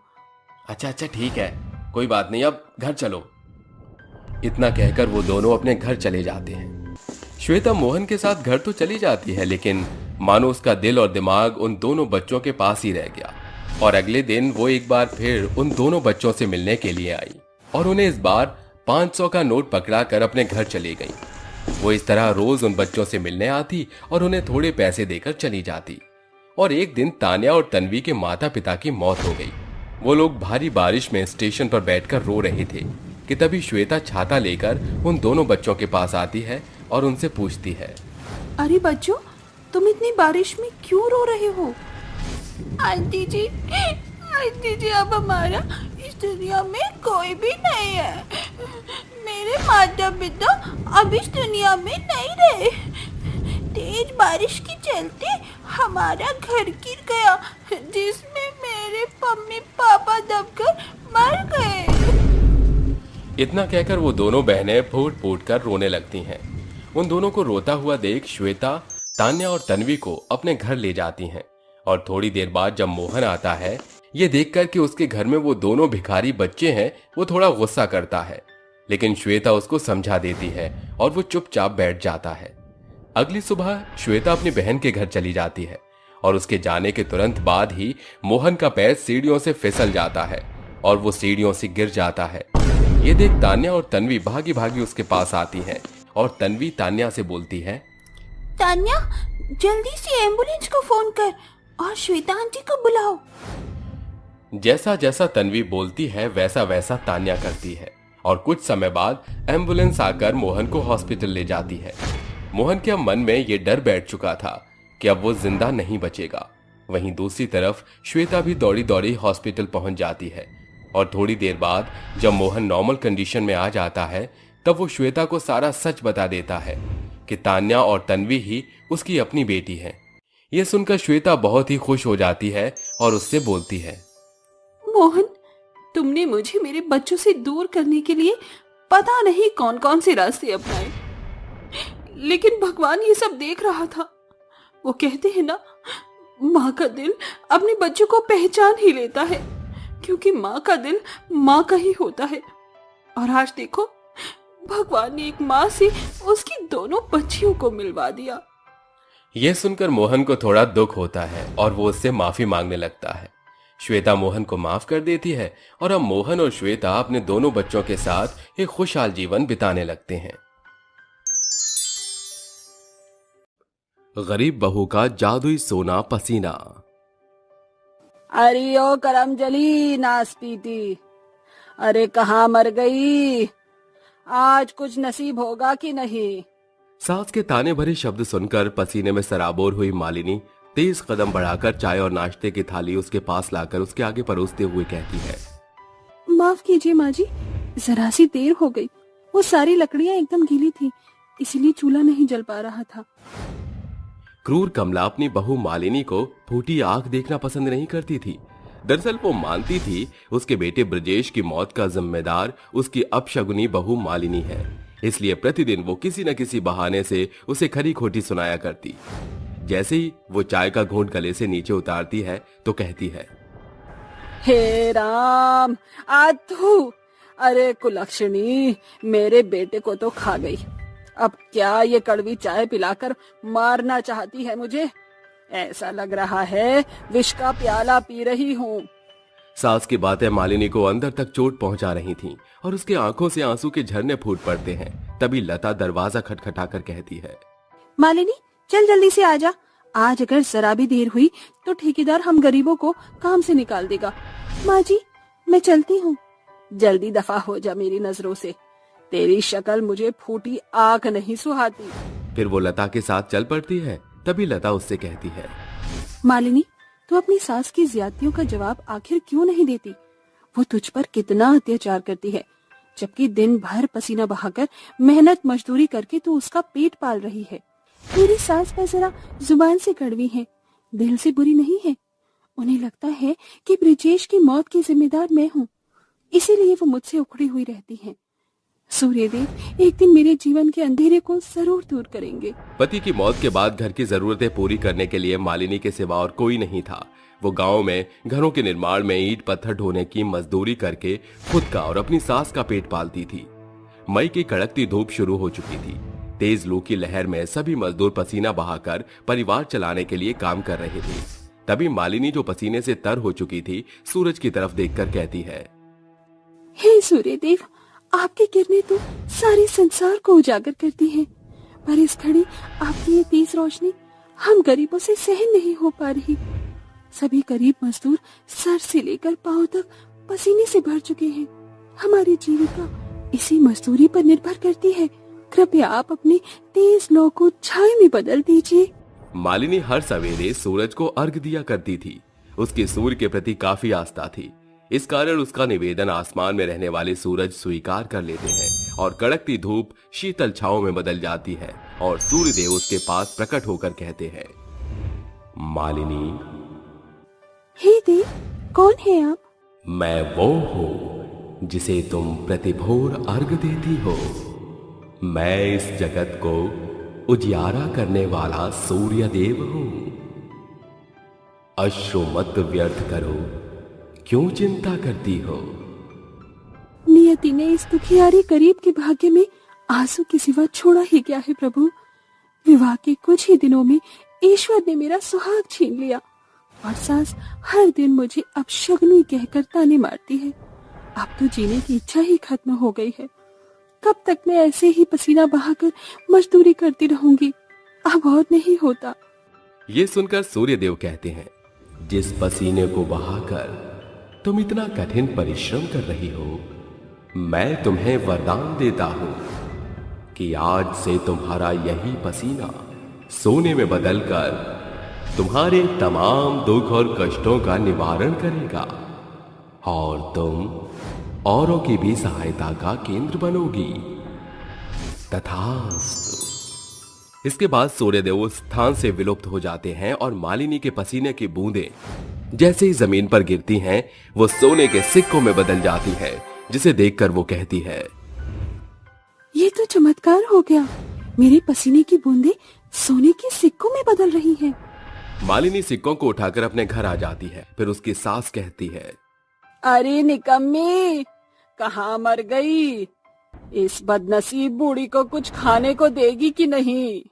अच्छा ठीक है, कोई बात नहीं, अब घर चलो। इतना कहकर वो दोनों अपने घर चले जाते हैं। श्वेता मोहन के साथ घर तो चली जाती है, लेकिन मानो उसका दिल और दिमाग उन दोनों बच्चों के पास ही रह गया। और अगले दिन वो एक बार फिर उन दोनों बच्चों से मिलने के लिए आई और उन्हें इस बार 500 का नोट पकड़ाकर अपने घर चली गई। वो इस तरह रोज उन बच्चों से मिलने आती और उन्हें थोड़े पैसे देकर चली जाती। और एक दिन तान्या और तन्वी के माता पिता की मौत हो गई। वो लोग भारी बारिश में स्टेशन पर बैठकर रो रहे थे कि तभी श्वेता छाता लेकर उन दोनों बच्चों के पास आती है और उनसे पूछती है, अरे बच्चों, तुम इतनी बारिश में क्यों रो रहे हो? आंटी जी, अब हमारा दुनिया में कोई भी नहीं है। मेरे माता पिता अब इस दुनिया में नहीं रहे। तेज बारिश के चलते हमारा घर गिर गया, जिसमें मेरे मम्मी पापा दबकर मर गए। इतना कहकर वो दोनों बहनें फूट फूट कर रोने लगती हैं। उन दोनों को रोता हुआ देख श्वेता तान्या और तन्वी को अपने घर ले जाती हैं। और थोड़ी देर बाद जब मोहन आता है, ये देखकर कि उसके घर में वो दोनों भिखारी बच्चे हैं, वो थोड़ा गुस्सा करता है, लेकिन श्वेता उसको समझा देती है और वो चुपचाप बैठ जाता है। अगली सुबह श्वेता अपनी बहन के घर चली जाती है और उसके जाने के तुरंत बाद ही मोहन का पैर सीढ़ियों से फिसल जाता है और वो सीढ़ियों से गिर जाता है। ये देख तान्या और तन्वी भागी भागी उसके पास आती हैं और तन्वी तान्या से बोलती है, तान्या, जल्दी से एम्बुलेंस को फोन कर और श्वेता आंटी को बुलाओ। जैसा जैसा तन्वी बोलती है वैसा वैसा तान्या करती है और कुछ समय बाद एम्बुलेंस आकर मोहन को हॉस्पिटल ले जाती है। मोहन के मन में ये डर बैठ चुका था कि अब वो जिंदा नहीं बचेगा। वहीं दूसरी तरफ श्वेता भी दौड़ी दौड़ी हॉस्पिटल पहुंच जाती है और थोड़ी देर बाद जब मोहन नॉर्मल कंडीशन में आ जाता है तब वो श्वेता को सारा सच बता देता है कि तान्या और तन्वी ही उसकी अपनी बेटी है। ये सुनकर श्वेता बहुत ही खुश हो जाती है और उससे बोलती है, मोहन, तुमने मुझे मेरे बच्चों से दूर करने के लिए पता नहीं कौन कौन से रास्ते अपनाए, लेकिन भगवान ये सब देख रहा था। वो कहते हैं ना, माँ का दिल अपने बच्चों को पहचान ही लेता है, क्योंकि माँ का दिल माँ का ही होता है। और आज देखो, भगवान ने एक माँ से उसकी दोनों बच्चियों को मिलवा दिया। यह सुनकर मोहन को थोड़ा दुख होता है और वो उससे माफी मांगने लगता है। श्वेता मोहन को माफ कर देती है और अब मोहन और श्वेता अपने दोनों बच्चों के साथ एक खुशहाल जीवन बिताने लगते हैं। गरीब बहू का जादुई सोना पसीना। अरे ओ करमजली नास पीती, अरे कहाँ मर गई? आज कुछ नसीब होगा कि नहीं? सास के ताने भरे शब्द सुनकर पसीने में सराबोर हुई मालिनी तेज कदम बढ़ाकर चाय और नाश्ते की थाली उसके पास लाकर उसके आगे परोसते हुए कहती है, माफ कीजिए माँ जी, जरा सी देर हो गई। वो सारी लकड़ियाँ एकदम गीली थी, इसीलिए चूल्हा नहीं जल पा रहा था। क्रूर कमला अपनी बहू मालिनी को फूटी आंख देखना पसंद नहीं करती थी। दरअसल वो मानती थी उसके बेटे ब्रजेश की मौत का जिम्मेदार उसकी अपशगुनी बहू मालिनी है, इसलिए प्रतिदिन वो किसी न किसी बहाने से उसे खरी खोटी सुनाया करती। जैसे ही वो चाय का घूंट गले से नीचे उतारती है तो कहती है, हे राम, आज तू, अरे कुलक्षणी, मेरे बेटे को तो खा गई। अब क्या ये कड़वी चाय पिलाकर मारना चाहती है मुझे? ऐसा लग रहा है विष का प्याला पी रही हूँ। सास की बातें मालिनी को अंदर तक चोट पहुंचा रही थीं और उसके आंखों से आंसू के झरने फूट पड़ते हैं। तभी लता दरवाजा खटखटाकर कहती है, मालिनी, चल जल्दी से आजा। आज अगर जरा भी देर हुई तो ठेकेदार हम गरीबों को काम से निकाल देगा। माँ जी, मैं चलती हूँ। जल्दी दफा हो जा मेरी नजरों से, तेरी शक्ल मुझे फूटी आंख नहीं सुहाती। फिर वो लता के साथ चल पड़ती है। तभी लता उससे कहती है, मालिनी, तू अपनी सास की ज्यादतियों का जवाब आखिर क्यों नहीं देती? वो तुझ पर कितना अत्याचार करती है, जबकि दिन भर पसीना बहाकर मेहनत मजदूरी करके तू उसका पेट पाल रही है। मेरी सास पर जरा जुबान से कड़वी है, दिल से बुरी नहीं है। उन्हें लगता है कि ब्रजेश की मौत की जिम्मेदार मैं हूँ, इसीलिए वो मुझसे उखड़ी हुई रहती हैं। सूर्यदेव एक दिन मेरे जीवन के अंधेरे को जरूर दूर करेंगे। पति की मौत के बाद घर की जरूरतें पूरी करने के लिए मालिनी के सिवा और कोई नहीं था। वो गांव में घरों के निर्माण में ईंट पत्थर ढोने की मजदूरी करके खुद का और अपनी सास का पेट पालती थी। मई की कड़कती धूप शुरू हो चुकी थी। तेज लू की लहर में सभी मजदूर पसीना बहाकर परिवार चलाने के लिए काम कर रहे थे। तभी मालिनी, जो पसीने से तर हो चुकी थी, सूरज की तरफ देखकर कहती है, हे सूर्यदेव, आपकी किरणें तो सारे संसार को उजागर करती हैं, पर इस घड़ी आपकी ये तेज रोशनी हम गरीबों से सहन नहीं हो पा रही। सभी गरीब मजदूर सर से लेकर पांव तक पसीने से भर चुके हैं। हमारी जीविका इसी मजदूरी पर निर्भर करती है। कृपया आप अपनी तेज लौ को छाया में बदल दीजिए। मालिनी हर सवेरे सूरज को अर्घ दिया करती थी। उसकी सूर्य के प्रति काफी आस्था थी, इस कारण उसका निवेदन आसमान में रहने वाले सूरज स्वीकार कर लेते हैं और कड़कती धूप शीतल छांव में बदल जाती है और सूर्य देव उसके पास प्रकट होकर कहते हैं, मालिनी, हे देव, कौन है आप? मैं वो हूं जिसे तुम प्रतिभोर अर्घ देती हो। मैं इस जगत को उजियारा करने वाला सूर्य देव हूं। अश्रु मत व्यर्थ करो, क्यों चिंता करती हो? नियति ने इस दुखियारी गरीब के भाग्य में आंसू के सिवा छोड़ा ही क्या है प्रभु। विवाह के कुछ ही दिनों में ईश्वर ने मेरा सुहाग छीन लिया और सास हर दिन मुझे अपशगुनी कहकर ताने मारती है। अब तो जीने की इच्छा ही खत्म हो गई है। कब तक मैं ऐसे ही पसीना बहाकर मजदूरी करती रहूंगी? अब और नहीं होता। ये सुनकर सूर्यदेव कहते हैं, जिस पसीने को बहाकर तुम इतना कठिन परिश्रम कर रही हो, मैं तुम्हें वरदान देता हूं कि आज से तुम्हारा यही पसीना सोने में बदलकर तुम्हारे तमाम दुख और कष्टों का निवारण करेगा और तुम औरों की भी सहायता का केंद्र बनोगी। तथास्तु। इसके बाद सूर्यदेव उस स्थान से विलुप्त हो जाते हैं और मालिनी के पसीने की बूंदें जैसे ही जमीन पर गिरती हैं, वो सोने के सिक्कों में बदल जाती है, जिसे देखकर वो कहती है, ये तो चमत्कार हो गया। मेरे पसीने की बूंदें सोने के सिक्कों में बदल रही हैं। मालिनी सिक्कों को उठाकर अपने घर आ जाती है। फिर उसकी सास कहती है, अरे निकम्मी, कहाँ मर गई? इस बदनसीब बूढ़ी को कुछ खाने को देगी कि नहीं?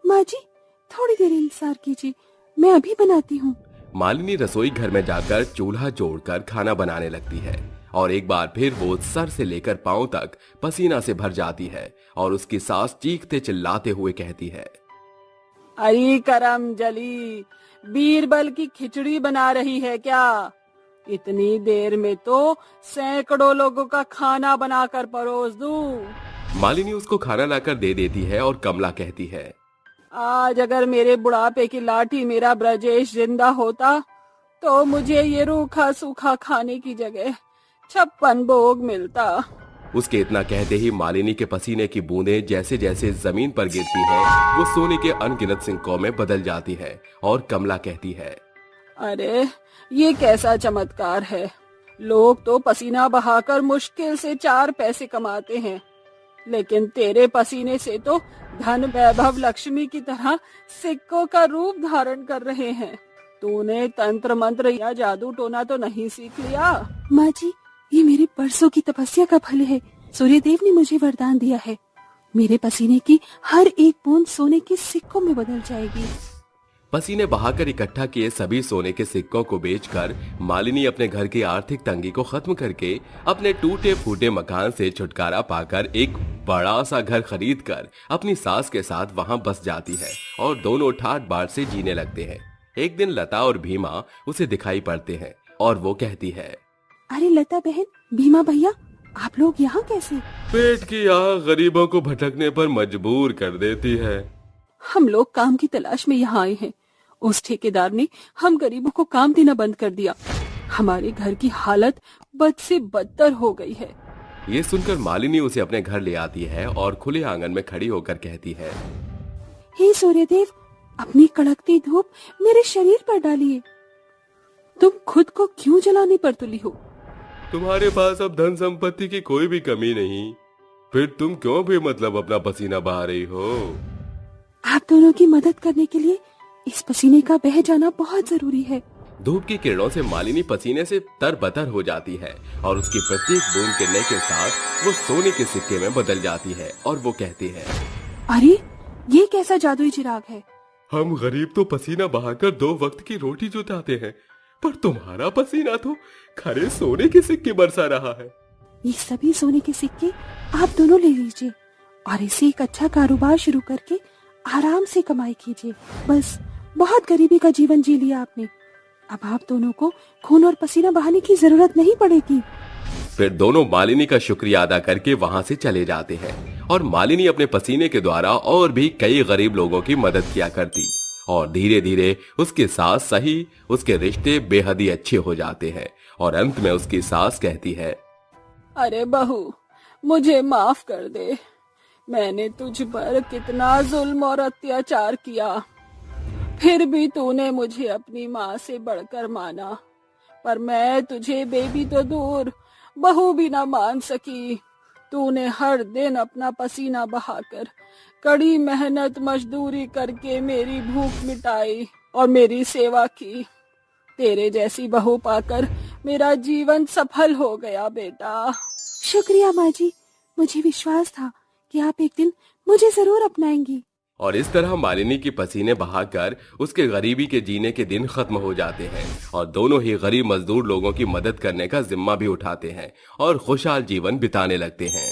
माँ जी, थोड़ी देर इंतजार कीजिए, मैं अभी बनाती हूँ। मालिनी रसोई घर में जाकर चूल्हा जोड़कर खाना बनाने लगती है और एक बार फिर वो सर से लेकर पांव तक पसीना से भर जाती है और उसकी सास चीखते चिल्लाते हुए कहती है, अरे करम जली, बीरबल की खिचड़ी बना रही है क्या? इतनी देर में तो सैकड़ों लोगों का खाना बनाकर परोस दूं। मालिनी उसको खाना लाकर दे देती है और कमला कहती है, आज अगर मेरे बुढ़ापे की लाठी मेरा ब्रजेश जिंदा होता तो मुझे ये रूखा सूखा खाने की जगह 56 भोग मिलता। उसके इतना कहते ही मालिनी के पसीने की बूंदें जैसे जैसे जमीन पर गिरती हैं, वो सोने के अनगिनत सिक्कों में बदल जाती है और कमला कहती है, अरे ये कैसा चमत्कार है। लोग तो पसीना बहाकर मुश्किल से 4 पैसे कमाते हैं, लेकिन तेरे पसीने से तो धन वैभव लक्ष्मी की तरह सिक्कों का रूप धारण कर रहे हैं। तूने तंत्र मंत्र या जादू टोना तो नहीं सीख लिया? माँ जी, ये मेरे बरसों की तपस्या का फल है। सूर्यदेव ने मुझे वरदान दिया है, मेरे पसीने की हर एक बूंद सोने के सिक्कों में बदल जाएगी। पसीने बहाकर इकट्ठा किए सभी सोने के सिक्कों को बेचकर मालिनी अपने घर की आर्थिक तंगी को खत्म करके अपने टूटे फूटे मकान से छुटकारा पाकर एक बड़ा सा घर खरीदकर अपनी सास के साथ वहां बस जाती है और दोनों ठाट बाट से जीने लगते हैं। एक दिन लता और भीमा उसे दिखाई पड़ते हैं और वो कहती है, अरे लता बहन, भीमा भैया, आप लोग यहाँ कैसे? पेट की आग गरीबों को भटकने पर मजबूर कर देती है। हम लोग काम की तलाश में यहाँ आए हैं। उस ठेकेदार ने हम गरीबों को काम देना बंद कर दिया। हमारे घर की हालत बद से बदतर हो गई है। ये सुनकर मालिनी उसे अपने घर ले आती है और खुले आंगन में खड़ी होकर कहती है, हे सूर्यदेव, अपनी कड़कती धूप मेरे शरीर पर डालिए। तुम खुद को क्यों जलाने पर तुली हो? तुम्हारे पास अब धन संपत्ति की कोई भी कमी नहीं, फिर तुम क्यों भी मतलब अपना पसीना बहा रही हो? आप दोनों की मदद करने के लिए इस पसीने का बह जाना बहुत जरूरी है। धूप की किरणों से मालिनी पसीने से तरबतर हो जाती है और उसकी प्रत्येक बूंद गिरने के साथ वो सोने के सिक्के में बदल जाती है और वो कहती है, अरे ये कैसा जादुई चिराग है? हम गरीब तो पसीना बहाकर 2 वक्त की रोटी जुटाते हैं, पर तुम्हारा पसीना तो खरे सोने के सिक्के बरसा रहा है। ये सभी सोने के सिक्के आप दोनों ले लीजिए और इसे एक अच्छा कारोबार शुरू करके आराम से कमाई कीजिए। बस बहुत गरीबी का जीवन जी लिया आपने, अब आप दोनों को खून और पसीना बहाने की जरूरत नहीं पड़ेगी। फिर दोनों मालिनी का शुक्रिया अदा करके वहां से चले जाते हैं और मालिनी अपने पसीने के द्वारा और भी कई गरीब लोगों की मदद किया करती और धीरे धीरे उसके सास सही उसके रिश्ते बेहद ही अच्छे हो जाते हैं। और अंत में उसकी सास कहती है, अरे बहू, मुझे माफ कर दे। मैंने तुझ पर कितना जुल्म और अत्याचार किया, फिर भी तूने मुझे अपनी माँ से बढ़कर माना। पर मैं तुझे बेबी तो दूर, बहू भी ना मान सकी। तूने हर दिन अपना पसीना बहाकर कड़ी मेहनत मजदूरी करके मेरी भूख मिटाई और मेरी सेवा की। तेरे जैसी बहू पाकर मेरा जीवन सफल हो गया बेटा। शुक्रिया माँ जी, मुझे विश्वास था कि आप एक दिन मुझे जरूर अपनाएंगी। और इस तरह मालिनी की पसीने बहाकर उसके गरीबी के जीने के दिन खत्म हो जाते हैं और दोनों ही गरीब मजदूर लोगों की मदद करने का जिम्मा भी उठाते हैं और खुशहाल जीवन बिताने लगते हैं।